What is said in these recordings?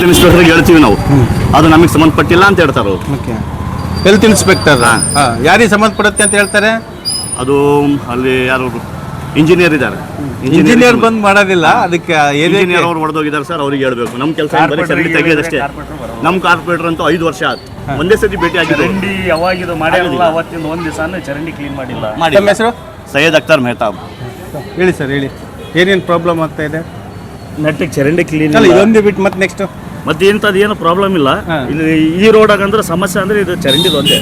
ಇನ್ಸ್ಪೆಕ್ಟರ್ಗೆ ಹೇಳ್ತೀವಿ ನಾವು, ಅದು ನಮಗೆ ಸಂಬಂಧಪಟ್ಟಿಲ್ಲ ಅಂತ ಹೇಳ್ತಾರೆ ಅವರು. ಓಕೆ, ಹೆಲ್ತ್ ಇನ್ಸ್ಪೆಕ್ಟರ್ ಯಾರಿಗೆ ಸಂಬಂಧಪಡುತ್ತೆ ಅಂತ ಹೇಳ್ತಾರೆ? ಅದು ಅಲ್ಲಿ ಯಾರು ಇಂಜಿನಿಯರ್ ಇದ್ದಾರೆ, ಇಂಜಿನಿಯರ್ ಬಂದು ಮಾಡೋದಿಲ್ಲ, ಅದಕ್ಕೆ ಇಂಜಿನಿಯರ್ ಅವ್ರು ಹೊಡೆದೋಗಿದ್ದಾರೆ ಸರ್, ಅವ್ರಿಗೆ ಹೇಳ್ಬೇಕು. ನಮ್ಮ ಕೆಲಸ ಬರೀ ಚರಂಡಿ ತೆಗೆಯೋದಷ್ಟೇ. ನಮ್ಮ ಕಾರ್ಪೊರೇಟರ್ ಅಂತೂ 5 ವರ್ಷ ಆಯ್ತು, ಒಂದೇ ಸತಿ ಭೇಟಿ ಆಗಿದೆ. ಚರಂಡಿ ಯಾವಾಗಿದು ಮಾಡಿರಲ್ಲ, ಅವತ್ತಿಂದ ಒಂದು ದಿವಸ ಚರಂಡಿ ಕ್ಲೀನ್ ಮಾಡಿಲ್ಲ. ನಿಮ್ಮ ಹೆಸರು? ಸೈಯದ್ ಅಖ್ತರ್ ಮೆಹತಾಬ್. ಹೇಳಿ ಸರ್, ಹೇಳಿ ಏನೇನು ಪ್ರಾಬ್ಲಮ್ ಆಗ್ತಾ ಇದೆ? ನೆಟ್ಟಿಗೆ ಚರಂಡಿ ಕ್ಲೀನ್ ಅಲ್ಲ, ಇದೊಂದು ಬಿಟ್ಟು ಮತ್ತೆ ನೆಕ್ಸ್ಟ್ ಮತ್ತೆ ಇಂಥದ್ದು ಏನು ಪ್ರಾಬ್ಲಮ್ ಇಲ್ಲ. ಇಲ್ಲಿ ಈ ರೋಡಾಗ ಅಂದ್ರೆ ಸಮಸ್ಯೆ ಅಂದ್ರೆ ಇದು ಚರಂಡಿದು ಒಂದೇ.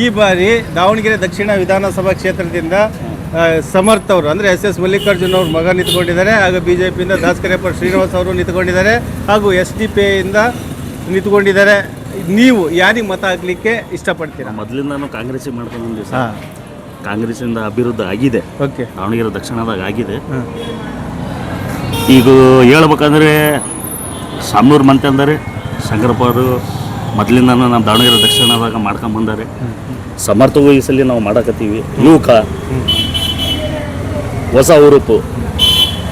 ಈ ಬಾರಿ ದಾವಣಗೆರೆ ದಕ್ಷಿಣ ವಿಧಾನಸಭಾ ಕ್ಷೇತ್ರದಿಂದ ಸಮರ್ಥ ಅವರು ಅಂದರೆ ಎಸ್ ಮಲ್ಲಿಕಾರ್ಜುನ್ ಅವ್ರ ಮಗ ನಿಂತ್ಕೊಂಡಿದ್ದಾರೆ, ಹಾಗೂ ಬಿಜೆಪಿಯಿಂದ ದಾಸಕರಿಯಪ್ಪ ಶ್ರೀನಿವಾಸ್ ಅವರು ನಿಂತ್ಕೊಂಡಿದ್ದಾರೆ, ಹಾಗೂ SDP ಇಂದ ನಿಂತ್ಕೊಂಡಿದ್ದಾರೆ. ನೀವು ಯಾರಿಗೆ ಮತ ಹಾಕ್ಲಿಕ್ಕೆ ಇಷ್ಟಪಡ್ತೀರಾ? ಮೊದಲಿಂದ ಕಾಂಗ್ರೆಸ್ಸಿಗೆ ಮಾಡ್ಕೊಂಡು ಬಂದಿವಿ ಸರ್. ಕಾಂಗ್ರೆಸ್ಸಿಂದ ಅಭಿವೃದ್ಧಿ ಆಗಿದೆ, ಓಕೆ, ದಾವಣಗೆರೆ ದಕ್ಷಿಣದಾಗ ಆಗಿದೆ. ಈಗ ಹೇಳ್ಬೇಕಂದ್ರೆ ಸಾಮ್ನೂರು ಮಂತೆ ಅಂದರೆ ಶಂಕರಪ್ಪ ಅವರು ಮೊದಲಿಂದ ನಮ್ಮ ದಾವಣಗೆರೆ ದಕ್ಷಿಣದಾಗ ಮಾಡ್ಕೊಂಡು ಬಂದಾರೆ. ಸಮರ್ಥವೂ ಈ ಸಲ ನಾವು ಮಾಡಕತ್ತೀವಿ. ಯುವಕ ಹೊಸ ಉರುಪು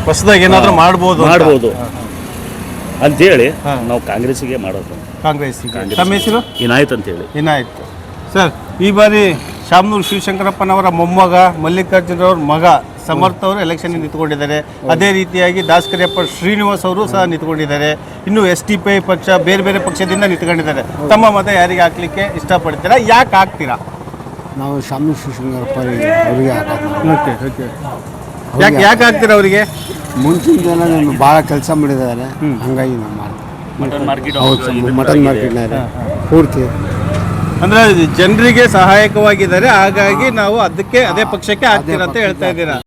ಹೊಸದಾಗಿ ಏನಾದರೂ ಮಾಡ್ಬೋದು ಅಂತೇಳಿ ನಾವು ಕಾಂಗ್ರೆಸ್ಸಿಗೆ ಮಾಡೋದು. ಕಾಂಗ್ರೆಸ್ಸಿಗೆ. ತಮ್ಮ ಹೆಸರು? ಇನಾಯ್ತು ಅಂತೇಳಿ. ಇನಾಯ್ತು ಸರ್. ಈ ಬಾರಿ ಶಾಮನೂರು ಶಿವಶಂಕರಪ್ಪನವರ ಮೊಮ್ಮಗ ಮಲ್ಲಿಕಾರ್ಜುನವ್ರ ಮಗ ಸಮರ್ಥ ಅವರು ಎಲೆಕ್ಷನ್ ನಿಂತ್ಕೊಂಡಿದ್ದಾರೆ. ಅದೇ ರೀತಿಯಾಗಿ ದಾಸಕರಿಯಪ್ಪ ಶ್ರೀನಿವಾಸ್ ಅವರು ಸಹ ನಿಂತ್ಕೊಂಡಿದ್ದಾರೆ. ಇನ್ನು SDP ಪಕ್ಷ ಬೇರೆ ಬೇರೆ ಪಕ್ಷದಿಂದ ನಿಂತ್ಕೊಂಡಿದ್ದಾರೆ. ತಮ್ಮ ಮತ ಯಾರಿಗೆ ಹಾಕ್ಲಿಕ್ಕೆ ಇಷ್ಟಪಡ್ತೀರಾ? ಯಾಕೆ ಹಾಕ್ತೀರಾ? ನಾವು ಶಾಮನೂರು ಶಿವಶಂಕರಪ್ಪ ಅವರಿಗೆ ಓಕೆ ಓಕೆ. ಯಾಕೆ ಹಾಕ್ತೀರಾ ಅವರಿಗೆ? ಮುಂಚಿನ ಜನ ಭಾಳ ಕೆಲಸ ಮಾಡಿದ್ದಾರೆ, ಹಂಗಾಗಿ ನಾವು ಮಟನ್ ಮಾರ್ಕೆಟ್ ಮಟನ್ ಮಾರ್ಕೆಟ್ನಾಗ ಪೂರ್ತಿ ಅಂದರೆ ಜನರಿಗೆ ಸಹಾಯಕವಾಗಿದ್ದಾರೆ, ಹಾಗಾಗಿ ನಾವು ಅದಕ್ಕೆ ಅದೇ ಪಕ್ಷಕ್ಕೆ ಹಾಕ್ತೀರಾ ಅಂತ ಹೇಳ್ತಾ ಇದ್ದೀರಾ?